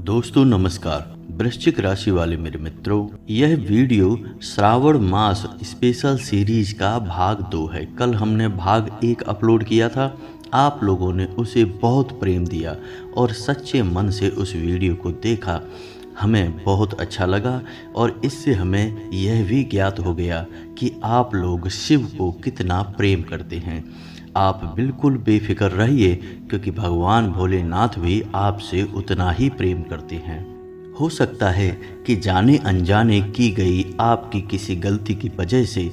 दोस्तों नमस्कार। वृश्चिक राशि वाले मेरे मित्रों, यह वीडियो श्रावण मास स्पेशल सीरीज का भाग 2 है। कल हमने भाग 1 अपलोड किया था। आप लोगों ने उसे बहुत प्रेम दिया और सच्चे मन से उस वीडियो को देखा। हमें बहुत अच्छा लगा और इससे हमें यह भी ज्ञात हो गया कि आप लोग शिव को कितना प्रेम करते हैं। आप बिल्कुल बेफिक्र रहिए, क्योंकि भगवान भोलेनाथ भी आपसे उतना ही प्रेम करते हैं। हो सकता है कि जाने अनजाने की गई आपकी किसी गलती की वजह से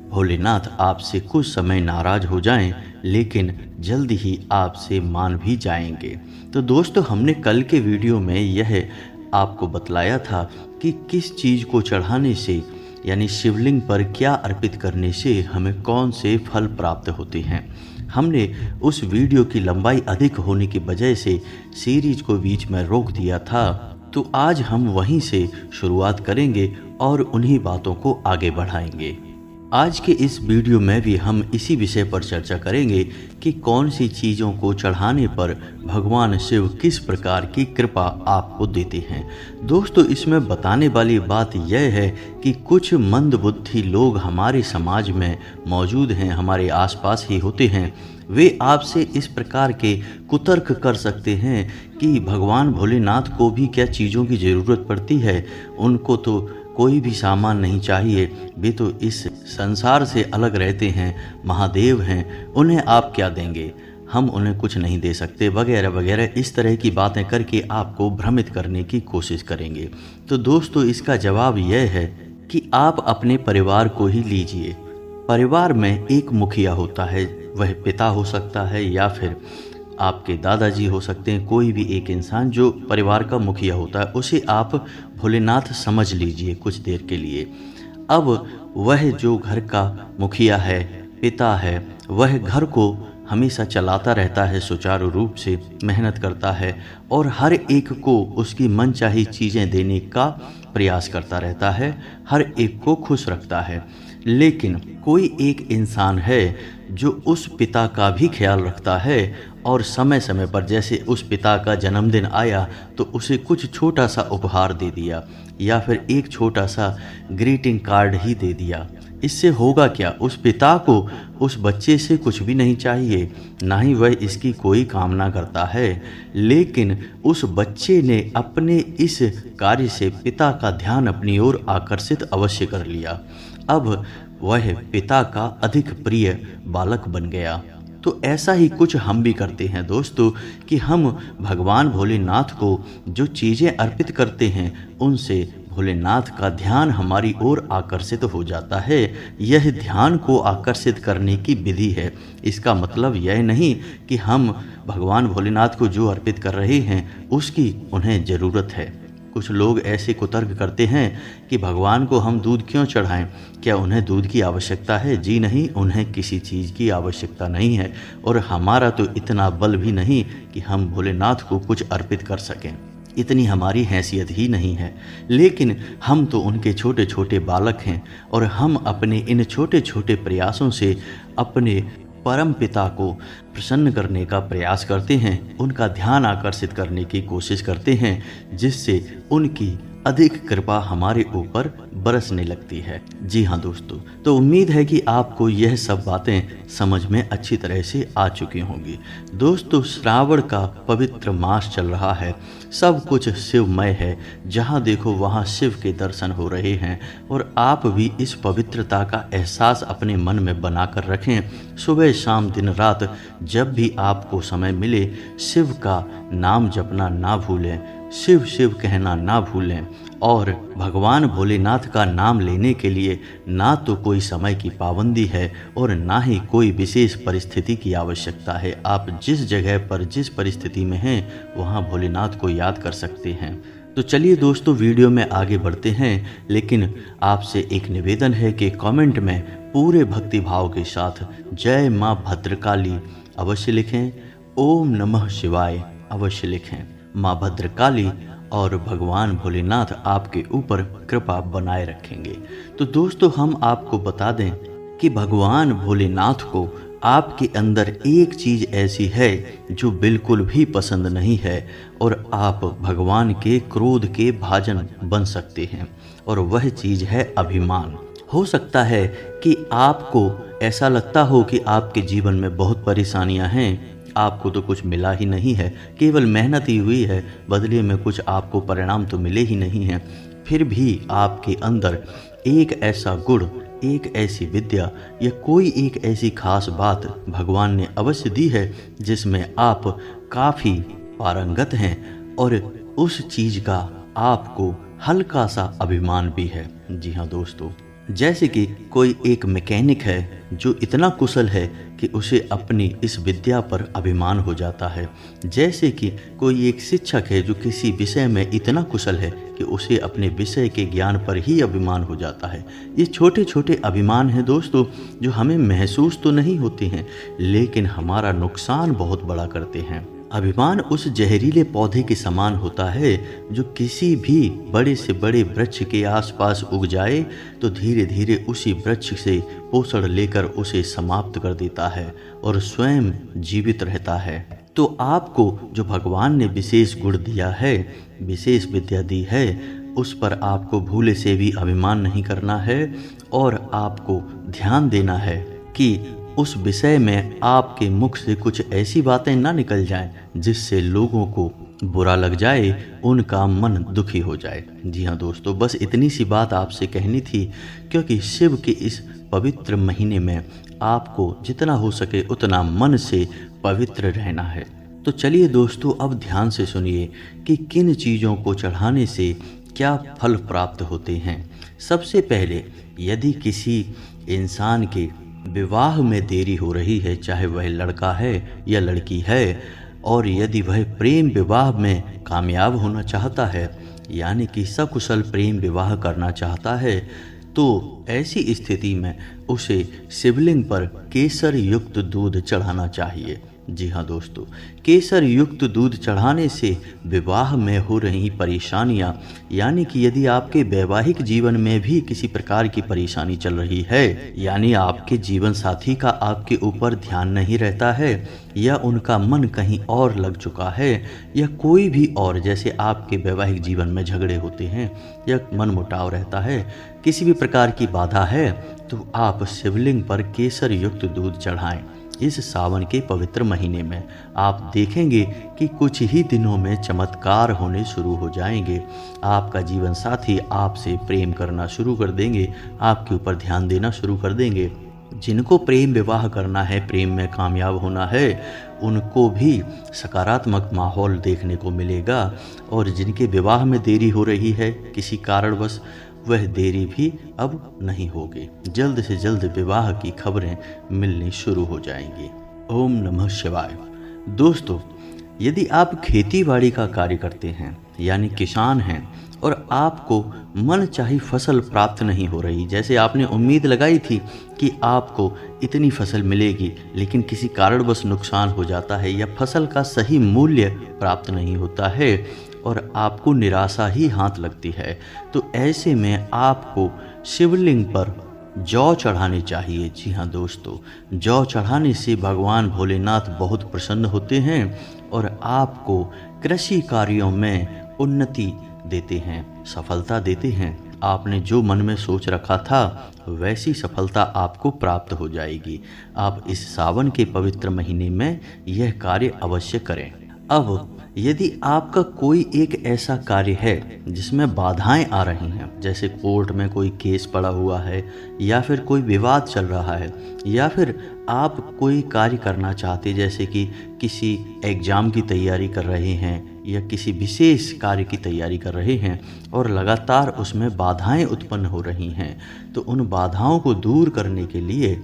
भोलेनाथ आपसे कुछ समय नाराज हो जाएं, लेकिन जल्द ही आपसे मान भी जाएंगे। तो दोस्तों, हमने कल के वीडियो में यह आपको बतलाया था कि किस चीज़ को चढ़ाने से, यानी शिवलिंग पर क्या अर्पित करने से हमें कौन से फल प्राप्त होते हैं। हमने उस वीडियो की लंबाई अधिक होने की वजह से सीरीज को बीच में रोक दिया था। तो आज हम वहीं से शुरुआत करेंगे और उन्हीं बातों को आगे बढ़ाएंगे। आज के इस वीडियो में भी हम इसी विषय पर चर्चा करेंगे कि कौन सी चीज़ों को चढ़ाने पर भगवान शिव किस प्रकार की कृपा आपको देते हैं। दोस्तों, इसमें बताने वाली बात यह है कि कुछ मंदबुद्धि लोग हमारे समाज में मौजूद हैं, हमारे आसपास ही होते हैं। वे आपसे इस प्रकार के कुतर्क कर सकते हैं कि भगवान भोलेनाथ को भी क्या चीज़ों की ज़रूरत पड़ती है, उनको तो कोई भी सामान नहीं चाहिए, वे तो इस संसार से अलग रहते हैं, महादेव हैं, उन्हें आप क्या देंगे, हम उन्हें कुछ नहीं दे सकते, वगैरह वगैरह। इस तरह की बातें करके आपको भ्रमित करने की कोशिश करेंगे। तो दोस्तों, इसका जवाब यह है कि आप अपने परिवार को ही लीजिए। परिवार में एक मुखिया होता है, वह पिता हो सकता है या फिर आपके दादाजी हो सकते हैं। कोई भी एक इंसान जो परिवार का मुखिया होता है, उसे आप भोलेनाथ समझ लीजिए कुछ देर के लिए। अब वह जो घर का मुखिया है, पिता है, वह घर को हमेशा चलाता रहता है, सुचारू रूप से मेहनत करता है और हर एक को उसकी मनचाही चीज़ें देने का प्रयास करता रहता है, हर एक को खुश रखता है। लेकिन कोई एक इंसान है जो उस पिता का भी ख्याल रखता है और समय समय पर, जैसे उस पिता का जन्मदिन आया तो उसे कुछ छोटा सा उपहार दे दिया या फिर एक छोटा सा ग्रीटिंग कार्ड ही दे दिया। इससे होगा क्या, उस पिता को उस बच्चे से कुछ भी नहीं चाहिए, ना ही वह इसकी कोई कामना करता है। लेकिन उस बच्चे ने अपने इस कार्य से पिता का ध्यान अपनी ओर आकर्षित अवश्य कर लिया। अब वह पिता का अधिक प्रिय बालक बन गया। तो ऐसा ही कुछ हम भी करते हैं दोस्तों, कि हम भगवान भोलेनाथ को जो चीज़ें अर्पित करते हैं, उनसे भोलेनाथ का ध्यान हमारी ओर आकर्षित हो जाता है। यह ध्यान को आकर्षित करने की विधि है। इसका मतलब यह नहीं कि हम भगवान भोलेनाथ को जो अर्पित कर रहे हैं उसकी उन्हें ज़रूरत है। कुछ लोग ऐसे कुतर्क करते हैं कि भगवान को हम दूध क्यों चढ़ाएं, क्या उन्हें दूध की आवश्यकता है? जी नहीं, उन्हें किसी चीज़ की आवश्यकता नहीं है और हमारा तो इतना बल भी नहीं कि हम भोलेनाथ को कुछ अर्पित कर सकें, इतनी हमारी हैसियत ही नहीं है। लेकिन हम तो उनके छोटे छोटे बालक हैं और हम अपने इन छोटे छोटे प्रयासों से अपने परम पिता को प्रसन्न करने का प्रयास करते हैं, उनका ध्यान आकर्षित करने की कोशिश करते हैं, जिससे उनकी अधिक कृपा हमारे ऊपर बरसने लगती है। जी हाँ दोस्तों, तो उम्मीद है कि आपको यह सब बातें समझ में अच्छी तरह से आ चुकी होंगी। दोस्तों, श्रावण का पवित्र मास चल रहा है, सब कुछ शिवमय है, जहाँ देखो वहाँ शिव के दर्शन हो रहे हैं और आप भी इस पवित्रता का एहसास अपने मन में बनाकर रखें। सुबह शाम दिन रात जब भी आपको समय मिले, शिव का नाम जपना ना भूलें, शिव शिव कहना ना भूलें और भगवान भोलेनाथ का नाम लेने के लिए ना तो कोई समय की पाबंदी है और ना ही कोई विशेष परिस्थिति की आवश्यकता है। आप जिस जगह पर जिस परिस्थिति में हैं वहाँ भोलेनाथ को याद कर सकते हैं। तो चलिए दोस्तों, वीडियो में आगे बढ़ते हैं, लेकिन आपसे एक निवेदन है कि कमेंट में पूरे भक्ति भाव के साथ जय माँ भद्रकाली अवश्य लिखें, ओम नमः शिवाय अवश्य लिखें। माँ भद्रकाली और भगवान भोलेनाथ आपके ऊपर कृपा बनाए रखेंगे। तो दोस्तों, हम आपको बता दें कि भगवान भोलेनाथ को आपके अंदर एक चीज ऐसी है जो बिल्कुल भी पसंद नहीं है और आप भगवान के क्रोध के भाजन बन सकते हैं, और वह चीज है अभिमान। हो सकता है कि आपको ऐसा लगता हो कि आपके जीवन में बहुत परेशानियां हैं, आपको तो कुछ मिला ही नहीं है, केवल मेहनत ही हुई है, बदले में कुछ आपको परिणाम तो मिले ही नहीं हैं। फिर भी आपके अंदर एक ऐसा गुण, एक ऐसी विद्या या कोई एक ऐसी खास बात भगवान ने अवश्य दी है जिसमें आप काफ़ी पारंगत हैं, और उस चीज़ का आपको हल्का सा अभिमान भी है। जी हाँ दोस्तों, जैसे कि कोई एक मैकेनिक है जो इतना कुशल है कि उसे अपनी इस विद्या पर अभिमान हो जाता है, जैसे कि कोई एक शिक्षक है जो किसी विषय में इतना कुशल है कि उसे अपने विषय के ज्ञान पर ही अभिमान हो जाता है। ये छोटे छोटे अभिमान हैं दोस्तों, जो हमें महसूस तो नहीं होते हैं लेकिन हमारा नुकसान बहुत बड़ा करते हैं। अभिमान उस जहरीले पौधे के समान होता है जो किसी भी बड़े से बड़े वृक्ष के आसपास उग जाए तो धीरे धीरे उसी वृक्ष से पोषण लेकर उसे समाप्त कर देता है और स्वयं जीवित रहता है। तो आपको जो भगवान ने विशेष गुण दिया है, विशेष विद्या दी है, उस पर आपको भूले से भी अभिमान नहीं करना है, और आपको ध्यान देना है कि उस विषय में आपके मुख से कुछ ऐसी बातें ना निकल जाएं जिससे लोगों को बुरा लग जाए, उनका मन दुखी हो जाए। जी हाँ दोस्तों, बस इतनी सी बात आपसे कहनी थी, क्योंकि शिव के इस पवित्र महीने में आपको जितना हो सके उतना मन से पवित्र रहना है। तो चलिए दोस्तों, अब ध्यान से सुनिए कि किन चीज़ों को चढ़ाने से क्या फल प्राप्त होते हैं। सबसे पहले, यदि किसी इंसान के विवाह में देरी हो रही है, चाहे वह लड़का है या लड़की है, और यदि वह प्रेम विवाह में कामयाब होना चाहता है, यानी कि सकुशल प्रेम विवाह करना चाहता है, तो ऐसी स्थिति में उसे शिवलिंग पर केसर युक्त दूध चढ़ाना चाहिए। जी हाँ दोस्तों, केसर युक्त दूध चढ़ाने से विवाह में हो रही परेशानियाँ, यानी कि यदि आपके वैवाहिक जीवन में भी किसी प्रकार की परेशानी चल रही है, यानी आपके जीवन साथी का आपके ऊपर ध्यान नहीं रहता है, या उनका मन कहीं और लग चुका है, या कोई भी और, जैसे आपके वैवाहिक जीवन में झगड़े होते हैं या मनमुटाव रहता है, किसी भी प्रकार की बाधा है, तो आप शिवलिंग पर केसर युक्त दूध चढ़ाएं। इस सावन के पवित्र महीने में आप देखेंगे कि कुछ ही दिनों में चमत्कार होने शुरू हो जाएंगे। आपका जीवन साथी आपसे प्रेम करना शुरू कर देंगे, आपके ऊपर ध्यान देना शुरू कर देंगे। जिनको प्रेम विवाह करना है, प्रेम में कामयाब होना है, उनको भी सकारात्मक माहौल देखने को मिलेगा, और जिनके विवाह में देरी हो रही है किसी कारणवश, वह देरी भी अब नहीं होगी। जल्द से जल्द विवाह की खबरें मिलनी शुरू हो जाएंगी। ओम नमः शिवाय। दोस्तों, यदि आप खेतीबाड़ी का कार्य करते हैं, यानी किसान हैं, और आपको मन चाही फसल प्राप्त नहीं हो रही, जैसे आपने उम्मीद लगाई थी कि आपको इतनी फसल मिलेगी, लेकिन किसी कारणवश नुकसान हो जाता है या फसल का सही मूल्य प्राप्त नहीं होता है और आपको निराशा ही हाथ लगती है, तो ऐसे में आपको शिवलिंग पर जौ चढ़ाने चाहिए। जी हाँ दोस्तों, जौ चढ़ाने से भगवान भोलेनाथ बहुत प्रसन्न होते हैं और आपको कृषि कार्यों में उन्नति देते हैं, सफलता देते हैं। आपने जो मन में सोच रखा था वैसी सफलता आपको प्राप्त हो जाएगी। आप इस सावन के पवित्र महीने में यह कार्य अवश्य करें। अब यदि आपका कोई एक ऐसा कार्य है जिसमें बाधाएं आ रही हैं, जैसे कोर्ट में कोई केस पड़ा हुआ है, या फिर कोई विवाद चल रहा है, या फिर आप कोई कार्य करना चाहते, जैसे कि किसी एग्ज़ाम की तैयारी कर रहे हैं या किसी विशेष कार्य की तैयारी कर रहे हैं और लगातार उसमें बाधाएं उत्पन्न हो रही हैं, तो उन बाधाओं को दूर करने के लिए,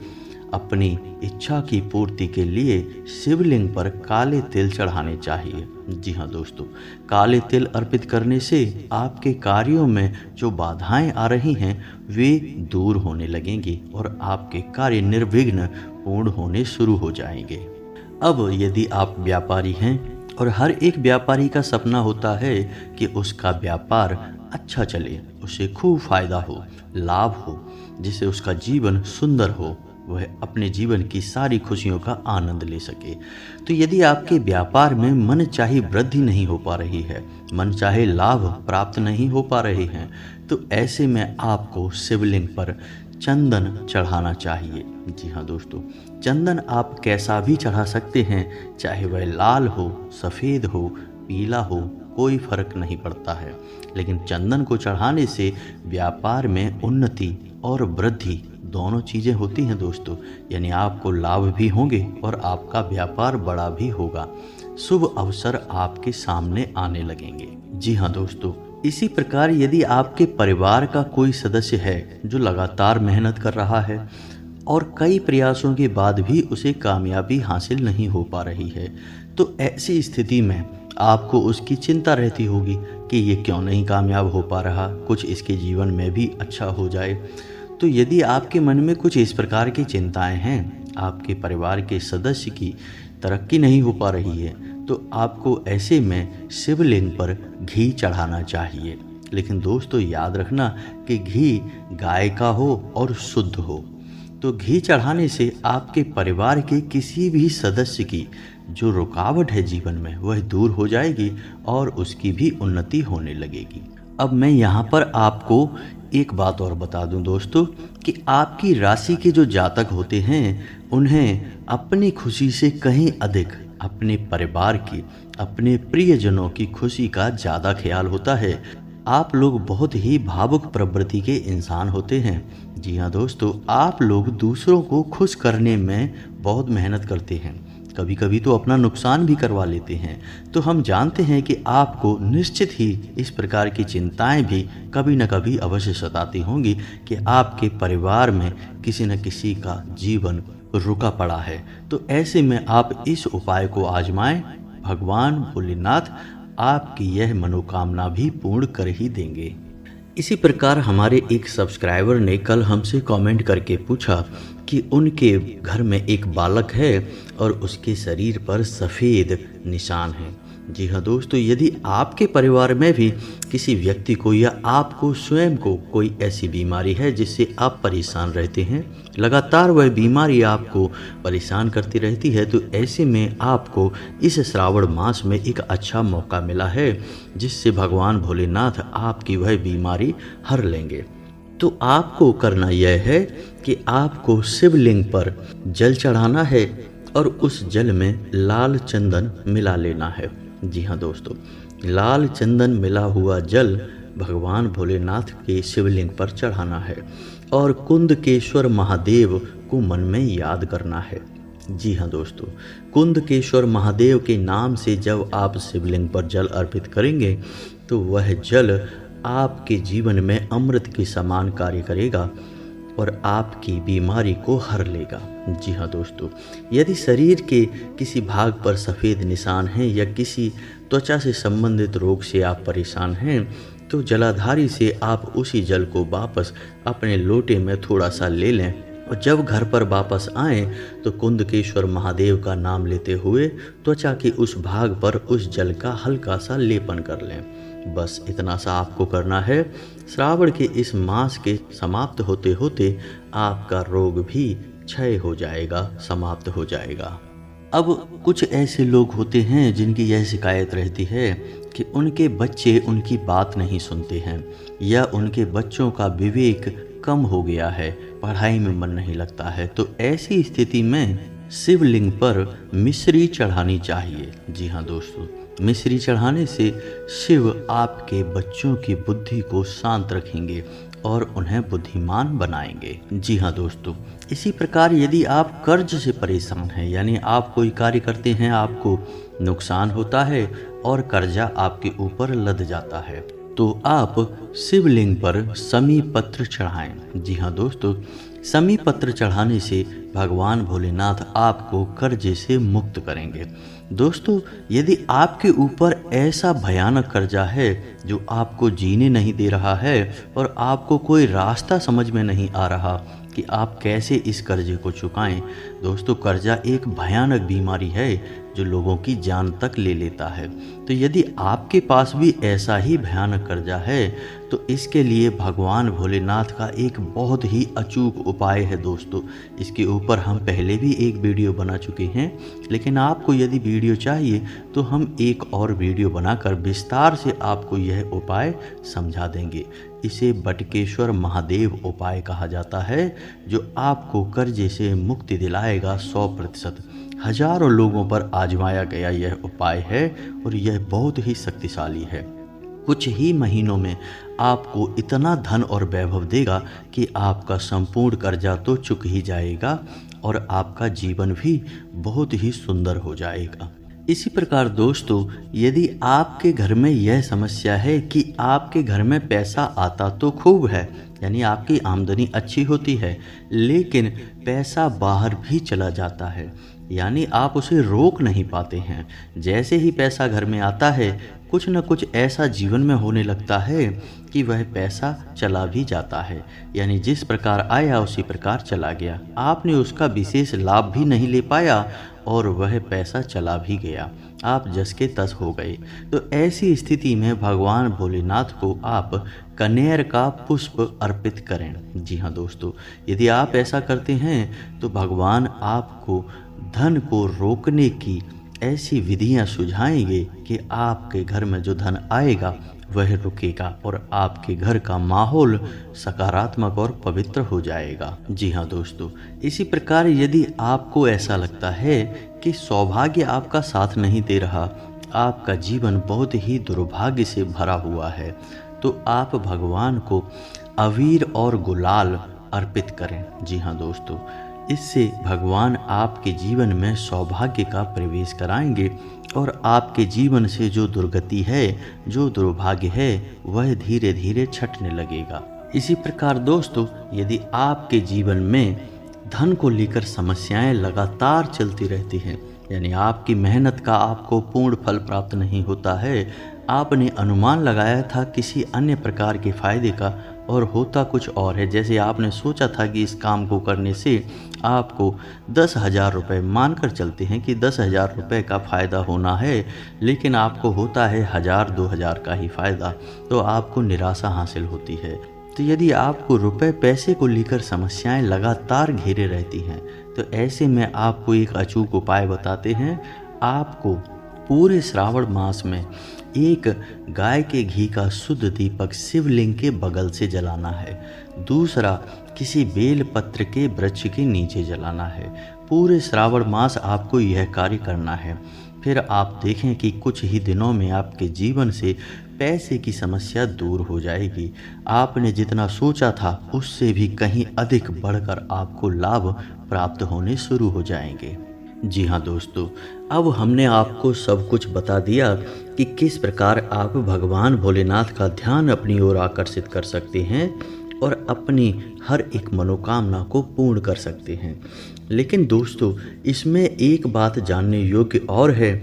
अपनी इच्छा की पूर्ति के लिए शिवलिंग पर काले तिल चढ़ाने चाहिए। जी हाँ दोस्तों, काले तिल अर्पित करने से आपके कार्यों में जो बाधाएं आ रही हैं वे दूर होने लगेंगी और आपके कार्य निर्विघ्न पूर्ण होने शुरू हो जाएंगे। अब यदि आप व्यापारी हैं, और हर एक व्यापारी का सपना होता है कि उसका व्यापार अच्छा चले, उसे खूब फायदा हो, लाभ हो, जिससे उसका जीवन सुंदर हो, वह अपने जीवन की सारी खुशियों का आनंद ले सके। तो यदि आपके व्यापार में मन चाहे वृद्धि नहीं हो पा रही है, मन चाहे लाभ प्राप्त नहीं हो पा रहे हैं, तो ऐसे में आपको शिवलिंग पर चंदन चढ़ाना चाहिए। जी हाँ दोस्तों, चंदन आप कैसा भी चढ़ा सकते हैं, चाहे वह लाल हो, सफ़ेद हो, पीला हो, कोई फर्क नहीं पड़ता है। लेकिन चंदन को चढ़ाने से व्यापार में उन्नति और वृद्धि दोनों चीज़ें होती हैं दोस्तों, यानी आपको लाभ भी होंगे और आपका व्यापार बड़ा भी होगा, शुभ अवसर आपके सामने आने लगेंगे। जी हाँ दोस्तों, इसी प्रकार यदि आपके परिवार का कोई सदस्य है जो लगातार मेहनत कर रहा है और कई प्रयासों के बाद भी उसे कामयाबी हासिल नहीं हो पा रही है, तो ऐसी स्थिति में आपको उसकी चिंता रहती होगी कि ये क्यों नहीं कामयाब हो पा रहा, कुछ इसके जीवन में भी अच्छा हो जाए। तो यदि आपके मन में कुछ इस प्रकार की चिंताएं हैं, आपके परिवार के सदस्य की तरक्की नहीं हो पा रही है, तो आपको ऐसे में शिवलिंग पर घी चढ़ाना चाहिए। लेकिन दोस्तों याद रखना कि घी गाय का हो और शुद्ध हो। तो घी चढ़ाने से आपके परिवार के किसी भी सदस्य की जो रुकावट है जीवन में, वह दूर हो जाएगी और उसकी भी उन्नति होने लगेगी। अब मैं यहाँ पर आपको एक बात और बता दूं दोस्तों कि आपकी राशि के जो जातक होते हैं, उन्हें अपनी खुशी से कहीं अधिक अपने परिवार की, अपने प्रियजनों की खुशी का ज़्यादा ख्याल होता है। आप लोग बहुत ही भावुक प्रवृत्ति के इंसान होते हैं। जी हाँ दोस्तों, आप लोग दूसरों को खुश करने में बहुत मेहनत करते हैं, कभी कभी तो अपना नुकसान भी करवा लेते हैं। तो हम जानते हैं कि आपको निश्चित ही इस प्रकार की चिंताएं भी कभी न कभी अवश्य सताती होंगी कि आपके परिवार में किसी न किसी का जीवन रुका पड़ा है। तो ऐसे में आप इस उपाय को आजमाएं, भगवान भोलेनाथ आपकी यह मनोकामना भी पूर्ण कर ही देंगे। इसी प्रकार हमारे एक सब्सक्राइबर ने कल हमसे कमेंट करके पूछा कि उनके घर में एक बालक है और उसके शरीर पर सफ़ेद निशान हैं। जी हाँ दोस्तों, यदि आपके परिवार में भी किसी व्यक्ति को या आपको स्वयं को कोई ऐसी बीमारी है जिससे आप परेशान रहते हैं, लगातार वह बीमारी आपको परेशान करती रहती है, तो ऐसे में आपको इस श्रावण मास में एक अच्छा मौका मिला है जिससे भगवान भोलेनाथ आपकी वह बीमारी हर लेंगे। तो आपको करना यह है कि आपको शिवलिंग पर जल चढ़ाना है और उस जल में लाल चंदन मिला लेना है। जी हाँ दोस्तों, लाल चंदन मिला हुआ जल भगवान भोलेनाथ के शिवलिंग पर चढ़ाना है और कुंदकेश्वर महादेव को मन में याद करना है। जी हाँ दोस्तों, कुंदकेश्वर महादेव के नाम से जब आप शिवलिंग पर जल अर्पित करेंगे तो वह जल आपके जीवन में अमृत के समान कार्य करेगा और आपकी बीमारी को हर लेगा। जी हाँ दोस्तों, यदि शरीर के किसी भाग पर सफ़ेद निशान हैं या किसी त्वचा से संबंधित रोग से आप परेशान हैं, तो जलाधारी से आप उसी जल को वापस अपने लोटे में थोड़ा सा ले लें और जब घर पर वापस आएं तो कुंदकेश्वर महादेव का नाम लेते हुए त्वचा के उस भाग पर उस जल का हल्का सा लेपन कर लें। बस इतना सा आपको करना है। श्रावण के इस मास के समाप्त होते होते आपका रोग भी क्षय हो जाएगा, समाप्त हो जाएगा। अब कुछ ऐसे लोग होते हैं जिनकी यह शिकायत रहती है कि उनके बच्चे उनकी बात नहीं सुनते हैं या उनके बच्चों का विवेक कम हो गया है, पढ़ाई में मन नहीं लगता है। तो ऐसी स्थिति में शिवलिंग पर मिश्री चढ़ानी चाहिए। जी हाँ दोस्तों, मिश्री चढ़ाने से शिव आपके बच्चों की बुद्धि को शांत रखेंगे और उन्हें बुद्धिमान बनाएंगे। जी हाँ दोस्तों, इसी प्रकार यदि आप कर्ज से परेशान हैं, यानी आप कोई कार्य करते हैं, आपको नुकसान होता है और कर्जा आपके ऊपर लद जाता है, तो आप शिवलिंग पर समी पत्र चढ़ाएं। जी हाँ दोस्तों, समी पत्र चढ़ाने से भगवान भोलेनाथ आपको कर्जे से मुक्त करेंगे। दोस्तों, यदि आपके ऊपर ऐसा भयानक कर्जा है जो आपको जीने नहीं दे रहा है और आपको कोई रास्ता समझ में नहीं आ रहा कि आप कैसे इस कर्जे को चुकाएं, दोस्तों कर्जा एक भयानक बीमारी है जो लोगों की जान तक ले लेता है। तो यदि आपके पास भी ऐसा ही भयानक कर्जा है तो इसके लिए भगवान भोलेनाथ का एक बहुत ही अचूक उपाय है दोस्तों। इसके ऊपर हम पहले भी एक वीडियो बना चुके हैं, लेकिन आपको यदि वीडियो चाहिए तो हम एक और वीडियो बनाकर विस्तार से आपको यह उपाय समझा देंगे। इसे बटकेश्वर महादेव उपाय कहा जाता है, जो आपको कर्जे से मुक्ति दिलाएगा 100%। हजारों लोगों पर आजमाया गया यह उपाय है और यह बहुत ही शक्तिशाली है। कुछ ही महीनों में आपको इतना धन और वैभव देगा कि आपका संपूर्ण कर्जा तो चुक ही जाएगा और आपका जीवन भी बहुत ही सुंदर हो जाएगा। इसी प्रकार दोस्तों, यदि आपके घर में यह समस्या है कि आपके घर में पैसा आता तो खूब है, यानी आपकी आमदनी अच्छी होती है, लेकिन पैसा बाहर भी चला जाता है, यानी आप उसे रोक नहीं पाते हैं। जैसे ही पैसा घर में आता है, कुछ न कुछ ऐसा जीवन में होने लगता है कि वह पैसा चला भी जाता है, यानी जिस प्रकार आया उसी प्रकार चला गया। आपने उसका विशेष लाभ भी नहीं ले पाया और वह पैसा चला भी गया, आप जस के तस हो गए। तो ऐसी स्थिति में भगवान भोलेनाथ को आप कनेर का पुष्प अर्पित करें। जी हाँ दोस्तों, यदि आप ऐसा करते हैं तो भगवान आपको धन को रोकने की ऐसी विधियां सुझाएंगे कि आपके घर में जो धन आएगा वह रुकेगा और आपके घर का माहौल सकारात्मक और पवित्र हो जाएगा। जी हाँ दोस्तों, इसी प्रकार यदि आपको ऐसा लगता है कि सौभाग्य आपका साथ नहीं दे रहा, आपका जीवन बहुत ही दुर्भाग्य से भरा हुआ है, तो आप भगवान को अबीर और गुलाल अर्पित करें। जी हाँ दोस्तों, इससे भगवान आपके जीवन में सौभाग्य का प्रवेश कराएंगे और आपके जीवन से जो दुर्गति है, जो दुर्भाग्य है, वह धीरे धीरे छटने लगेगा। इसी प्रकार दोस्तों, यदि आपके जीवन में धन को लेकर समस्याएं लगातार चलती रहती हैं, यानी आपकी मेहनत का आपको पूर्ण फल प्राप्त नहीं होता है, आपने अनुमान लगाया था किसी अन्य प्रकार के फायदे का और होता कुछ और है। जैसे आपने सोचा था कि इस काम को करने से आपको 10,000 रुपये, मानकर चलते हैं कि 10,000 रुपये का फ़ायदा होना है, लेकिन आपको होता है 1,000-2,000 का ही फ़ायदा, तो आपको निराशा हासिल होती है। तो यदि आपको रुपए पैसे को लेकर समस्याएं लगातार घेरे रहती हैं, तो ऐसे में आपको एक अचूक उपाय बताते हैं। आपको पूरे श्रावण मास में एक गाय के घी का शुद्ध दीपक शिवलिंग के बगल से जलाना है। दूसरा, किसी बेल पत्र के वृक्ष के नीचे जलाना है। पूरे श्रावण मास आपको यह कार्य करना है। फिर आप देखें कि कुछ ही दिनों में आपके जीवन से पैसे की समस्या दूर हो जाएगी। आपने जितना सोचा था उससे भी कहीं अधिक बढ़कर आपको लाभ प्राप्त होने शुरू हो जाएंगे। जी हाँ दोस्तों, अब हमने आपको सब कुछ बता दिया कि किस प्रकार आप भगवान भोलेनाथ का ध्यान अपनी ओर आकर्षित कर सकते हैं और अपनी हर एक मनोकामना को पूर्ण कर सकते हैं। लेकिन दोस्तों, इसमें एक बात जानने योग्य और है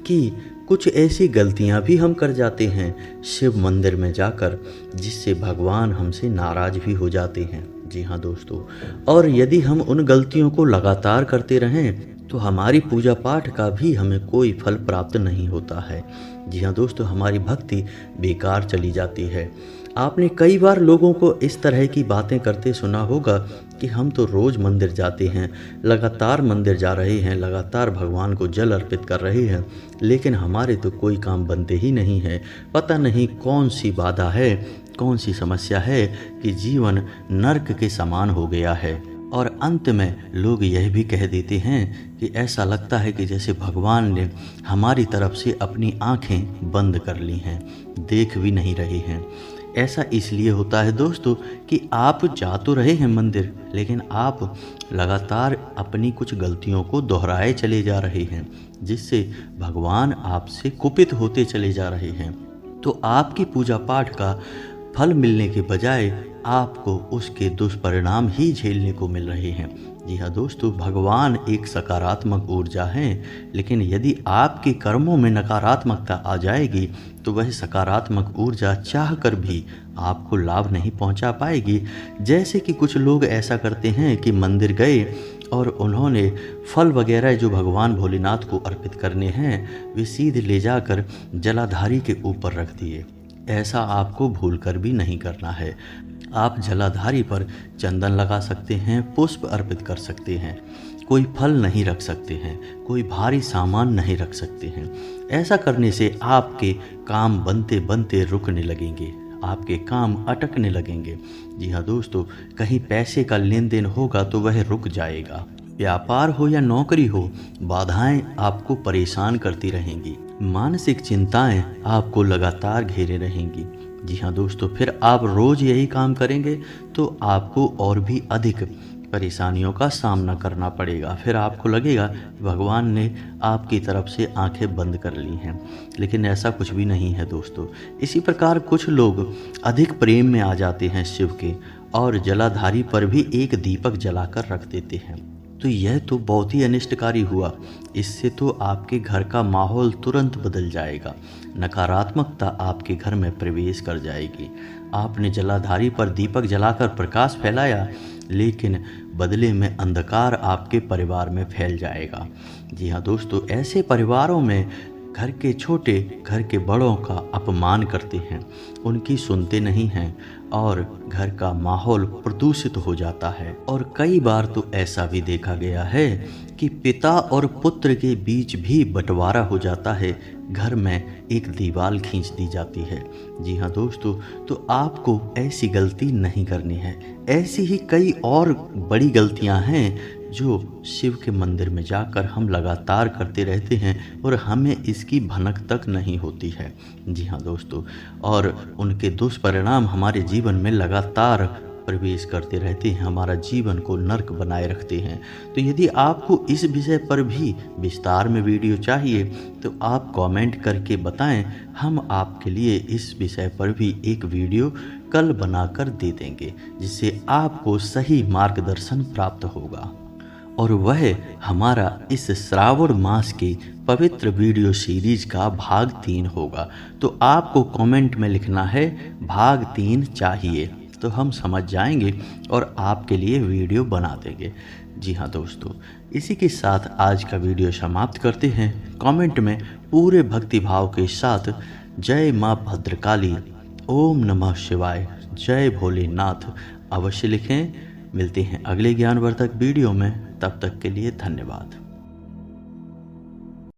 कि कुछ ऐसी गलतियां भी हम कर जाते हैं शिव मंदिर में जाकर, जिससे भगवान हमसे नाराज भी हो जाते हैं। जी हाँ दोस्तों, और यदि हम उन गलतियों को लगातार करते रहें तो हमारी पूजा पाठ का भी हमें कोई फल प्राप्त नहीं होता है। जी हाँ दोस्तों, हमारी भक्ति बेकार चली जाती है। आपने कई बार लोगों को इस तरह की बातें करते सुना होगा कि हम तो रोज़ मंदिर जाते हैं, लगातार मंदिर जा रहे हैं, लगातार भगवान को जल अर्पित कर रहे हैं, लेकिन हमारे तो कोई काम बनते ही नहीं है। पता नहीं कौन सी बाधा है, कौन सी समस्या है कि जीवन नर्क के समान हो गया है। और अंत में लोग यह भी कह देते हैं कि ऐसा लगता है कि जैसे भगवान ने हमारी तरफ से अपनी आंखें बंद कर ली हैं, देख भी नहीं रहे हैं। ऐसा इसलिए होता है दोस्तों कि आप जा तो रहे हैं मंदिर, लेकिन आप लगातार अपनी कुछ गलतियों को दोहराए चले जा रहे हैं, जिससे भगवान आपसे कुपित होते चले जा रहे हैं। तो आपकी पूजा पाठ का फल मिलने के बजाय आपको उसके दुष्परिणाम ही झेलने को मिल रहे हैं। जी हाँ दोस्तों, भगवान एक सकारात्मक ऊर्जा है, लेकिन यदि आपके कर्मों में नकारात्मकता आ जाएगी तो वह सकारात्मक ऊर्जा चाहकर भी आपको लाभ नहीं पहुंचा पाएगी। जैसे कि कुछ लोग ऐसा करते हैं कि मंदिर गए और उन्होंने फल वगैरह जो भगवान भोलेनाथ को अर्पित करने हैं वे सीधे ले जाकर जलाधारी के ऊपर रख दिए। ऐसा आपको भूलकर भी नहीं करना है। आप जलाधारी पर चंदन लगा सकते हैं, पुष्प अर्पित कर सकते हैं, कोई फल नहीं रख सकते हैं, कोई भारी सामान नहीं रख सकते हैं। ऐसा करने से आपके काम बनते बनते रुकने लगेंगे, आपके काम अटकने लगेंगे। जी हाँ दोस्तों, कहीं पैसे का लेन देन होगा तो वह रुक जाएगा। व्यापार हो या नौकरी हो, बाधाएं आपको परेशान करती रहेंगी, मानसिक चिंताएं आपको लगातार घेरे रहेंगी। जी हाँ दोस्तों, फिर आप रोज यही काम करेंगे तो आपको और भी अधिक परेशानियों का सामना करना पड़ेगा। फिर आपको लगेगा कि भगवान ने आपकी तरफ से आंखें बंद कर ली हैं, लेकिन ऐसा कुछ भी नहीं है दोस्तों। इसी प्रकार कुछ लोग अधिक प्रेम में आ जाते हैं शिव के और जलाधारी पर भी एक दीपक जलाकर रख देते हैं। तो यह तो बहुत ही अनिष्टकारी हुआ। इससे तो आपके घर का माहौल तुरंत बदल जाएगा, नकारात्मकता आपके घर में प्रवेश कर जाएगी। आपने जलाधारी पर दीपक जलाकर प्रकाश फैलाया, लेकिन बदले में अंधकार आपके परिवार में फैल जाएगा। जी हाँ दोस्तों, ऐसे परिवारों में घर के छोटे घर के बड़ों का अपमान करते हैं, उनकी सुनते नहीं हैं और घर का माहौल प्रदूषित हो जाता है। और कई बार तो ऐसा भी देखा गया है कि पिता और पुत्र के बीच भी बंटवारा हो जाता है, घर में एक दीवार खींच दी जाती है। जी हाँ दोस्तों, तो आपको ऐसी गलती नहीं करनी है। ऐसी ही कई और बड़ी गलतियां हैं जो शिव के मंदिर में जाकर हम लगातार करते रहते हैं और हमें इसकी भनक तक नहीं होती है। जी हाँ दोस्तों, और उनके दुष्परिणाम हमारे जीवन में लगातार प्रवेश करते रहते हैं, हमारा जीवन को नर्क बनाए रखते हैं। तो यदि आपको इस विषय पर भी विस्तार में वीडियो चाहिए तो आप कमेंट करके बताएं, हम आपके लिए इस विषय पर भी एक वीडियो कल बनाकर दे देंगे, जिससे आपको सही मार्गदर्शन प्राप्त होगा। और वह हमारा इस श्रावण मास की पवित्र वीडियो सीरीज का भाग 3 होगा। तो आपको कमेंट में लिखना है भाग 3 चाहिए, तो हम समझ जाएंगे और आपके लिए वीडियो बना देंगे। जी हाँ दोस्तों, इसी के साथ आज का वीडियो समाप्त करते हैं। कमेंट में पूरे भक्ति भाव के साथ जय माँ भद्रकाली, ओम नमः शिवाय, जय भोलेनाथ अवश्य लिखें। मिलते हैं अगले ज्ञानवर्धक वीडियो में, तब तक के लिए धन्यवाद।